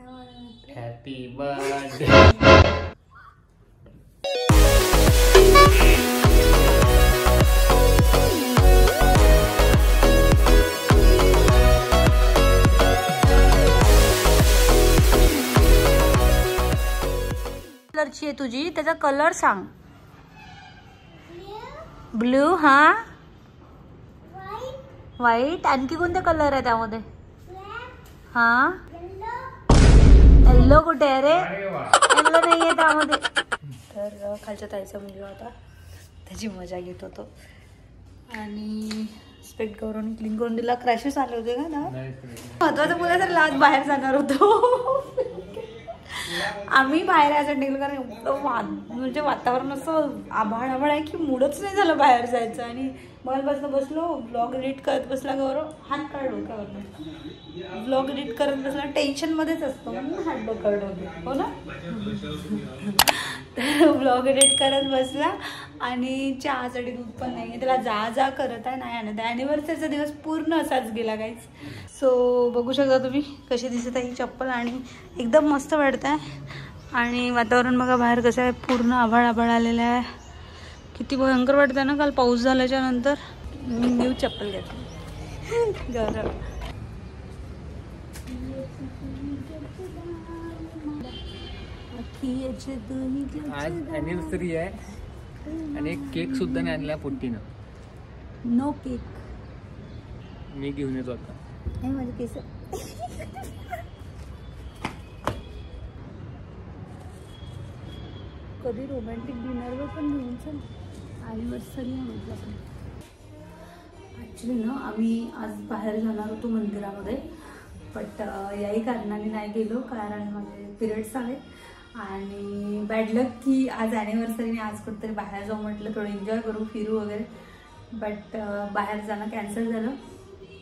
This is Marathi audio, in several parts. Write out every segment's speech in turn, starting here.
Happy birthday. कलरची आहे तुझी, त्याचा कलर सांग. ब्ल्यू. हा, व्हाईट. आणखी कोणते कलर आहे त्यामध्ये? हा, येल्लो कुठे आहे रे? येल्लो नाहीये त्यामध्ये. तर खालच्या ताईचा मुलगा होता, त्याची मजा घेत होतो. आणि स्पेक्ट करून क्लीन करून दिला. क्रॅशेस आले होते का ना? महत्वाचं बोलायचं तर आज बाहेर जाणार होतो. आम्ही बाहेर यायचं निघलो कारण एवढं म्हणजे वातावरण असं आभाळ आभाळ आहे की मूडच नाही झालं बाहेर जायचं. आणि मोबाईल बसलो ब्लॉग एडिट करत बसला. गौरव हात काढलो डोक्यावर. ब्लॉग एडिट करत बसला, टेन्शन मध्येच असतो म्हणून हात डोक्यावर ठेवतो, हो ना. तर ब्लॉग एडिट करत बसला आणि चहासाठी दूध पण नाही, त्याला जा जा करत आहे, नाही आणत आहे. ॲनिव्हर्सरीचा दिवस पूर्ण असाच गेला काहीच. सो बघू शकता तुम्ही कशी दिसत आहे ही चप्पल. आणि एकदम मस्त वाटत आहे. आणि वातावरण बघा बाहेर कसं आहे, पूर्ण आभाळ आभाळ आलेलं आहे. किती भयंकर वाटत आहे ना. काल पाऊस झाल्याच्या नंतर मी न्यू चप्पल घेतली. गौरव आज ॲनिव्हर्सरी आहे आणि एक केक सुद्धा नाही आणला पोट्टीनं. No cake. मी घेऊन येतो आता. नाही माझे केस. कधी रोमॅन्टिक डिनरवर पण घेऊन चल. ॲनिव्हर्सरी आहे म्हटलं. ॲक्च्युली ना आम्ही आज बाहेर जाणार होतो मंदिरामध्ये, बट याही कारणाने नाही गेलो कारण माझे पिरियड्स आले. आणि बॅड लक की आज ॲनिव्हर्सरीने आज कुठेतरी बाहेर जाऊ म्हटलं, थोडं एन्जॉय करू, फिरू वगैरे. बट बाहेर जाणं कॅन्सल झालं.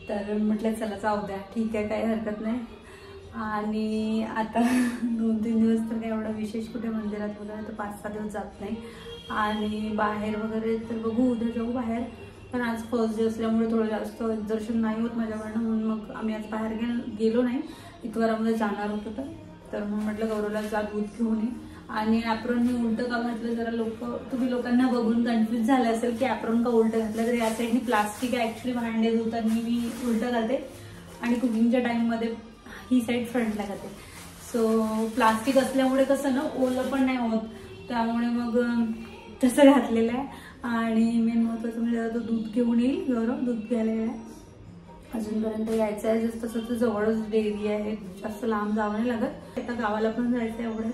तर म्हटलं चला जाऊ द्या, ठीक आहे, काही हरकत नाही. आणि आता 2-3 दिवस तर काही एवढं विशेष कुठे मंदिरात वगैरे तर 5-6 दिवस जात नाही. आणि बाहेर वगैरे तर बघू, उद्या जाऊ बाहेर. पण आज फर्स्ट डे असल्यामुळे थोडं जास्त दर्शन नाही होत माझ्याकडनं, म्हणून मग आम्ही आज बाहेर गेलो नाही. इतवारामध्ये जाणार होतो तर मग म्हटलं गौरवला जा दूध घेऊन ये. आणि ॲप्रॉन मी उलटं का घातलं, जरा तुम्ही लोकांना बघून कन्फ्यूज झालं असेल की ॲप्रॉन का उलटं घातलं. तर या साईडनी प्लास्टिक आहे ॲक्च्युली, भांडे धुताना मी उलटं घालते आणि कुकिंगच्या टाईममध्ये ही साईड फ्रंटला घालते. सो प्लास्टिक असल्यामुळे कसं ना ओलं पण नाही होत, त्यामुळे मग तसं घातलेलं आहे. आणि मेन महत्त्वाचं म्हणजे तो दूध घेऊन येईल. गौरव दूध घ्यायला आहे, अजूनपर्यंत यायचं आहे. जसं तसं तर जवळच डेअरी आहे, जास्त लांब जावं नाही लागत. आता गावाला पण जायचं आहे एवढं.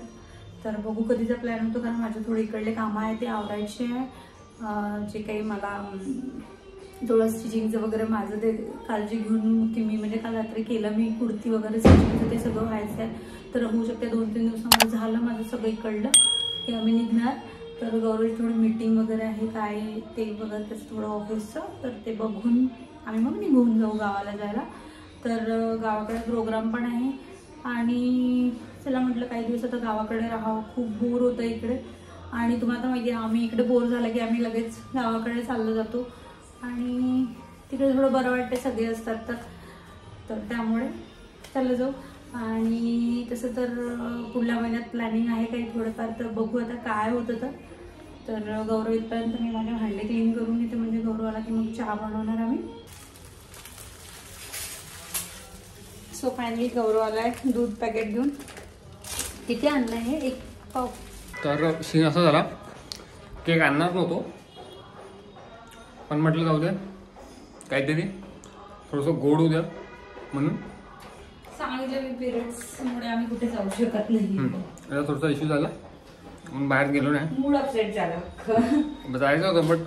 तर बघू कधीचा प्लॅन होतो, कारण माझे थोडे इकडले कामं आहे ते आवरायचे आहे. जे काही मला थोडं स्टिचिंगचं वगैरे माझं ते काळजी घेऊन की मी म्हणजे काल रात्री केलं मी कुर्ती वगैरे स्टिचिंगचं, ते सगळं व्हायचं आहे. तर होऊ शकते 2-3 दिवसामध्ये झालं माझं सगळं इकडलं की आम्ही निघणार. तर गौरवची थोडी मीटिंग वगैरे आहे काय ते बघत त्याचं थोडं ऑफिसचं, तर ते बघून आम्ही मग निघून जाऊ गावाला जायला. तर गावाकडे प्रोग्राम पण आहे. आणि चला म्हटलं काही दिवस आता गावाकडे राहावं, खूप बोर होतं इकडे. आणि तुम्हाला तर माहिती आहे आम्ही इकडे बोर झालं की आम्ही लगेच गावाकडे चाललो जातो. आणि तिकडे थोडं बरं वाटते, सगळे असतात तर त्यामुळे चाललं जाऊ. आणि तसं तर पुढल्या महिन्यात प्लॅनिंग आहे काही थोडंफार, तर बघू आता काय होतं. तर गौरव इथपर्यंत मी माझे भांडे क्लीन करून घेते, म्हणजे गौरव आला की मग चहा बनवणार आम्ही. सो फायनली गौरव आला आहे दूध पॅकेट घेऊन. किती आणलं आहे? 1 पाव. तर सीन असा झाला, केक आणणार नव्हतो पण म्हटलं जाऊ द्या काहीतरी थोडंसं गोड होऊ द्या म्हणून सांगितलं. मी पिरियड्समुळे आम्ही कुठे जाऊ शकत नाही. आता थोडासा इश्यू झाला म्हणून बाहेर गेलो नाही. मूड अपसेट झाला. जायचं होतं बट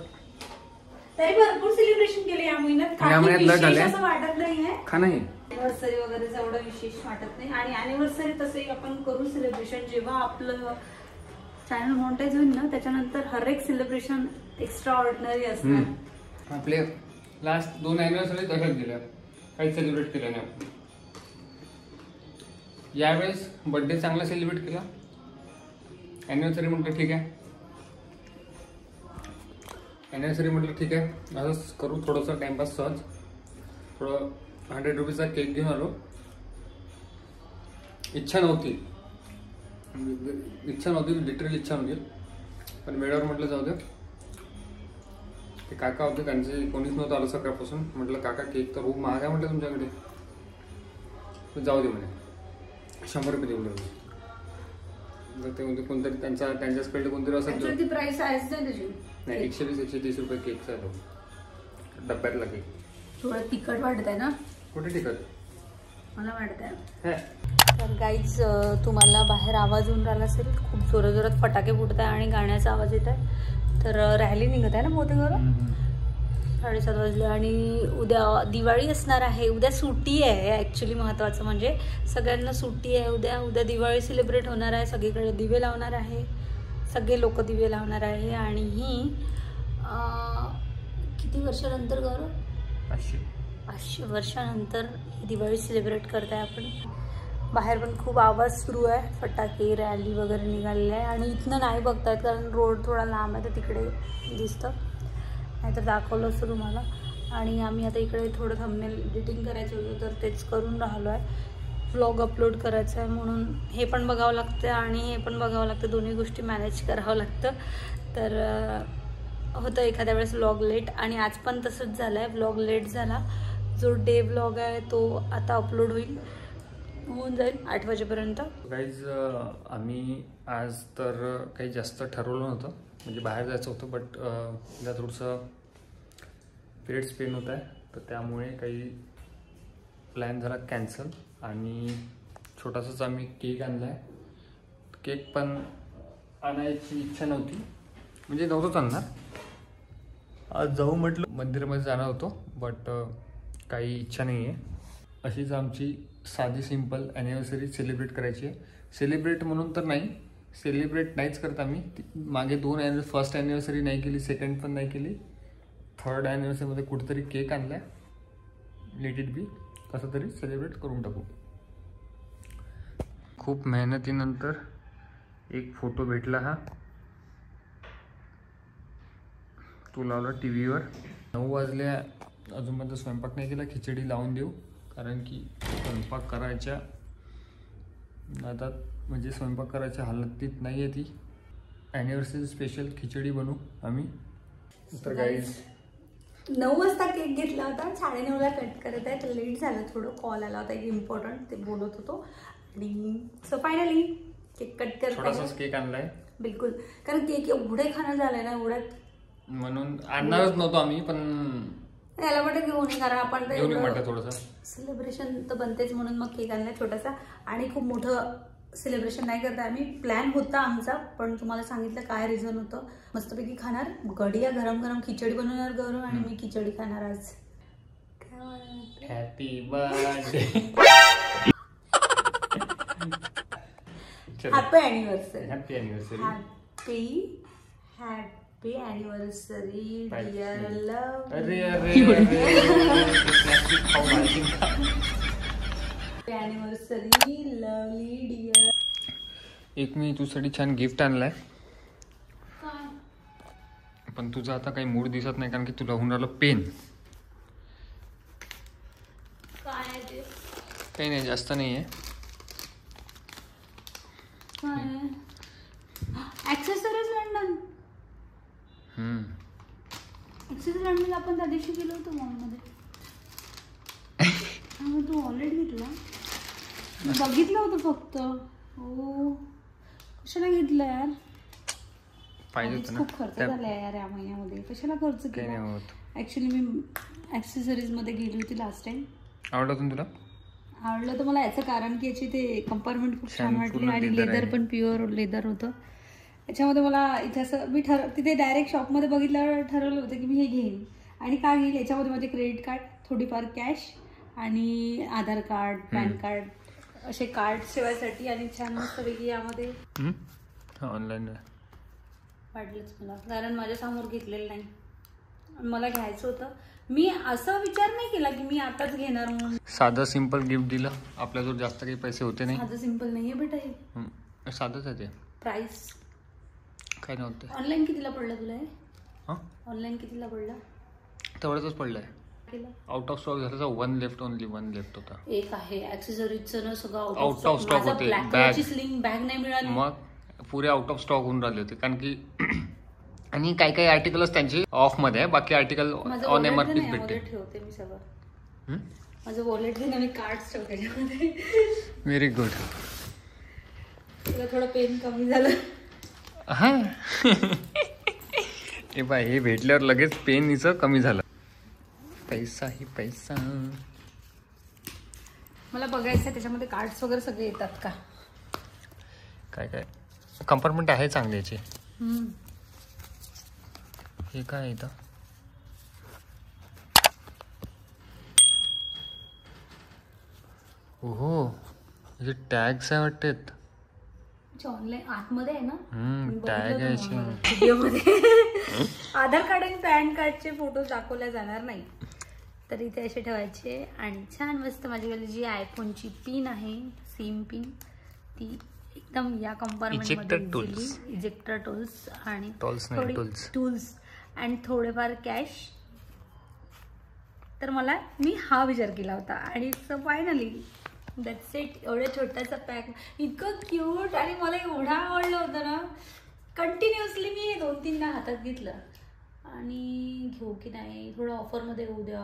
तरी भरपूर सेलिब्रेशन केले या महिन्यात. असं वाटत नाही आहे का नाही अॅनिव्हर्सरी वगैरे एवढं विशेष वाटत नाही. आणि अॅनिव्हर्सरी तसंही आपण करू सेलिब्रेशन, जेव्हा आपलं चॅनल मॉनिटाईज होईल ना त्याच्यानंतर हर एक सेलिब्रेशन एक्स्ट्रा ऑर्डिनरी असणार. आपले लास्ट 2 अॅनिव्हर्सरी तशाच गेल्या, काही सेलिब्रेट केलं नाही आपण. यावेळेस बर्थडे चांगला सेलिब्रेट केला. अॅनिव्हर्सरी म्हटलं ठीक आहे, अॅनिव्हर्सरी म्हटलं ठीक आहे असंच करू थोडंसं टाइमपास सहज. थोडं 100 रुपीजचा केक घेऊन आलो. इच्छा नव्हती, लिटरली इच्छा नव्हती, पण वेळेवर म्हटलं जाऊ दे. ते काका होते, त्यांचे कोणीच नव्हतं आलं सकाळपासून. म्हटलं काका केक तर खूप महाग आहे म्हटलं तुमच्याकडे, जाऊ दे म्हणे, 100 रुपये देऊन देऊ. ते म्हणजे कोणतरी त्यांच्याचकडे कोणतरी असं ती प्राइस आहेच नाही, 120-130 रुपये केकचा आहे तो, डब्यातला केक. थोडं तिखट वाटत आहे ना? कुठे तिखट? मला वाटत आहे. तर गाईज तुम्हाला बाहेर आवाज येऊन राहिला असेल, खूप जोरात जोरात फटाके फुटत आहे आणि गाण्याचा आवाज येत आहे. तर रॅली निघत आहे ना बहुतेक, 7:30 वाजले आणि उद्या दिवाळी असणार आहे. उद्या सुट्टी आहे, ॲक्च्युली महत्त्वाचं म्हणजे सगळ्यांना सुट्टी आहे उद्या दिवाळी सेलिब्रेट होणार आहे. सगळीकडे दिवे लावणार आहे, सगळे लोक दिवे लावणार आहे. आणि ही किती वर्षानंतर गौरव? 500 वर्षानंतर ही दिवाळी सेलिब्रेट करताय आपण. बाहेर पण खूप आवाज सुरू आहे, फटाके रॅली वगैरे निघालेले आहे. आणि इथनं नाही बघतायत कारण रोड थोडा लांब आहे, तर तिकडे दिसतं, नाहीतर दाखवलं असतं तुम्हाला. आणि आम्ही आता इकडे थोडं थंबनेल एडिटिंग करायचं होतं, तर तेच करून राहिलो आहे. व्लॉग अपलोड करायचं आहे म्हणून हे पण बघावं लागतं आणि हे पण बघावं लागतं, दोन्ही गोष्टी मॅनेज करावं लागतं. तर होतं एखाद्या वेळेस व्लॉग लेट, आणि आज पण तसंच झालं आहे, व्लॉग लेट झाला. जो डे व्लॉग आहे तो आता अपलोड होऊन जाईल 8 वाजेपर्यंत. गाईज आम्ही आज तर काही जास्त ठरवलं नव्हतं, म्हणजे बाहेर जायचं होतं, बट तिला थोडंसं पिरियड्स पेन होत आहे, तर त्यामुळे काही प्लॅन झाला कॅन्सल. आणि छोटासाच आम्ही केक आणला आहे. केक पण आणायची इच्छा नव्हती, म्हणजे नव्हतंच आणणार. आज जाऊ म्हटलं, मंदिरामध्ये जाणार होतो, बट काही इच्छा नाही आहे. अशीच आमची साधी सिंपल ॲनिव्हर्सरी सेलिब्रेट करायची आहे. सेलिब्रेट म्हणून तर नाही, सेलिब्रेट नाहीच करत आम्ही. मागे 2 फर्स्ट ॲनिव्हर्सरी नाही केली, सेकंड पण नाही केली. 3rd ॲनिव्हर्सरीमध्ये कुठेतरी केक आणला आहे, लेट इट बी, कसं तरी सेलिब्रेट करून टाकू. खूप मेहनतीनंतर एक फोटो भेटला हा, तो लावला टी व्हीवर. 9 वाजले, अजूनपर्यंत स्वयंपाक नाही केला. खिचडी लावून देऊ, कारण की स्वयंपाक करायच्या आता म्हणजे स्वयंपाक करायच्या हालतीत नाही आहे ती. ॲनिव्हर्सरी स्पेशल खिचडी बनवू आम्ही. तर गाईज 9 वाजता केक घेतला होता, 9:30ला कट करत आहे, तर लेट झालं थोडं. कॉल आला होता एक इम्पॉर्टंट, ते बोलत होतो. आणि सो फायनली केक कट करत थोडासाच केक आणलाय. बिलकुल, कारण केक एवढे खाणं झालंय ना, एवढ्यात म्हणून आणणारच नव्हतो आम्ही, पण याला वाटत घेऊन, कारण आपण थोडंसं सेलिब्रेशन तर बनतेच म्हणून मग केक आणलाय छोटासा. आणि खूप मोठं सेलिब्रेशन नाही करता आम्ही, प्लॅन होता आमचा, पण तुम्हाला सांगितलं काय रिझन होतं. मस्तपैकी खाणार, गडिया गरम गरम खिचडी बनवणार गौरव, आणि मी खिचडी खाणार आज. Happy birthday, happy anniversary, happy anniversary, happy anniversary dear love. अरे ॲनिव्हर्सरी लवली डिअर. एक मी तुझ्यासाठी छान गिफ्ट आणलाय, पण तुझा आता काही मूड दिसत नाही, कारण की तुला होऊन राहिलं पेन. काय ते? काही नाही, जास्त नाही आहे. Accessories London. ॲक्सेसरीज लंडन आपण त्या दिवशी गेलो होतो मॉलमध्ये. तू ऑलरेडी घेतला? बघितलं होतं फक्त. हो, कशाला घेतलं यार? पाहिजे होतं ना. खूप खर्च झाला यार या महिन्यामध्ये, कशाला खर्च केला? ऍक्च्युली मी ऍक्सेसरीज मध्ये गेली होती लास्ट टाइम. आवडलं तुला? आवडलं तर मला याचं कारण की याची ते कंपार्टमेंट खूप छान वाटली, आणि लेदर पण प्युअर लेदर होतं याच्यामध्ये. मला इथे असं मी तिथे डायरेक्ट शॉपमध्ये बघितल्यावर ठरवलं होतं की मी हे घेईन. आणि का घेईल, याच्यामध्ये माझे क्रेडिट कार्ड, थोडीफार कॅश, आणि आधार कार्ड, पॅन कार्ड, असे कार्ड ठेवायसाठी. आणि छान मस्तपैकी यामध्ये ऑनलाईन वाटलंच मला, कारण माझ्या समोर घेतलेलं नाही, मला घ्यायचं होतं. मी असा विचार नाही केला की मी आताच घेणार म्हणून. साधं सिंपल गिफ्ट दिलं, आपल्याजवळ जास्त काही पैसे होते नाही. साधं सिंपल नाहीये बेटा, हे साधंच आहे ते. प्राइस काय नव्हतं. ऑनलाईन कितीला पडलं तुला हे? हां, ऑनलाईन कितीला पडलं? तेवढंच पडलंय. केलं? आउट ऑफ स्टॉक झालं. 1 लेफ्ट, ओनली 1 लेफ्ट होता. एक आहे ऍक्सेसरीजचं ना सगळं आउट ऑफ स्टॉक होते. बॅग स्लिंग बॅग नाही मिळाली, मग पुरे आउट ऑफ स्टॉक होऊन राहिले होते. कारण की आणि काही आर्टिकल्स त्यांचे ऑफ मध्ये आहे, बाकी आर्टिकल ऑन एमआरपी भेटते. ठेवते मी सगळं. माझं वॉलेट घेऊन मी कार्ड्स ठेवते त्याच्यामध्ये. Very good. तुला थोडं पेन कमी झालं. हा हे बाय, हे भेटल्यावर लगेच पेन हिचं कमी झालं. पैसा ही पैसा. मला बघायचं त्याच्यामध्ये कार्ड्स वगैरे सगळे येतात का. काय कंपार्टमेंट आहे चांगली याची. हे काय इथं ओहो, हे टॅग्स आहे वाटत. ऑनलाईन आतमध्ये आहे ना टॅग आहे व्हिडिओमध्ये. आधार कार्ड आणि पॅन कार्डचे फोटोज दाखवले जाणार नाही, तर इथे असे ठेवायचे. आणि छान मस्त माझ्याकडे जी आयफोनची पिन आहे, सिम पिन, ती एकदम या कंपार्टमेंटमध्ये. इजेक्टर टूल्स आणि टूल्स आणि थोडेफार कॅश. तर मी हा विचार केला होता आणि फायनली दॅट्स इट. एवढ्या छोटासा पॅक, इतकं क्यूट आणि मला एवढं आवडलं होतं ना. कंटिन्युअसली मी 2-3दा हातात घेतलं आणि घेऊ की नाही, थोडं ऑफरमध्ये होऊ द्या.